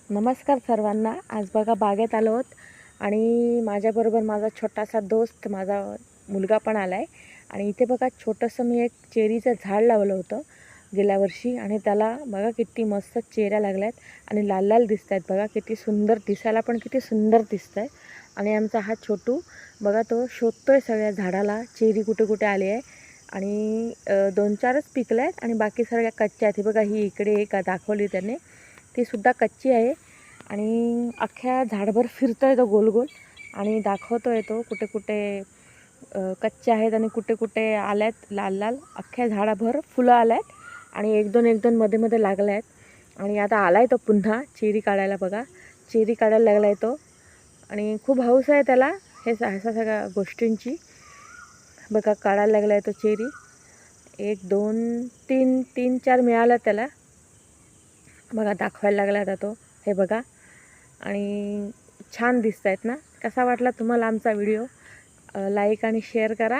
नमस्कार सर्वांना। आज बघा बागेत आलो आहोत आणि माझ्याबरोबर माझा छोटासा दोस्त, माझा मुलगा पण आला आहे. आणि इथे बघा छोटंसं मी एक चेरीचं झाड लावलं होतं गेल्या वर्षी आणि त्याला बघा किती मस्त चेऱ्या लागल्या आहेत आणि लाल लाल दिसत आहेत. बघा किती सुंदर दिसायला पण किती सुंदर दिसत आहे. आणि आमचा हा छोटू बघा तो शोधतोय सगळ्या झाडाला चेरी कुठे कुठे आली आहे. आणि 2-4च पिकल्या आहेत आणि बाकी सगळ्या कच्च्या आहेत. बघा ही इकडे एक दाखवली त्याने, ती सुद्धा कच्ची आहे. आणि अख्ख्या झाडभर फिरतोय तो गोल गोल आणि दाखवतोय तो कुठे कुठे कच्चे आहेत आणि कुठे कुठे आल्यात लाल लाल. अख्ख्या झाडाभर फुलं आल्यात आणि एक दोन मध्ये मध्ये लागल्या आहेत. आणि आता आलाय तो पुन्हा चेरी काढायला. बघा चेरी काढायला लागलाय तो आणि खूप हौस आहे त्याला अशा सगळ्या गोष्टींची. बघा काढायला लागलाय तो चेरी. 1 2 3 3-4 मिळाला त्याला. बघा दाखवायला लागला आता तो. हे बघा आणि छान दिसत आहेत ना. कसा वाटला तुम्हाला आमचा व्हिडिओ? लाईक आणि शेअर करा.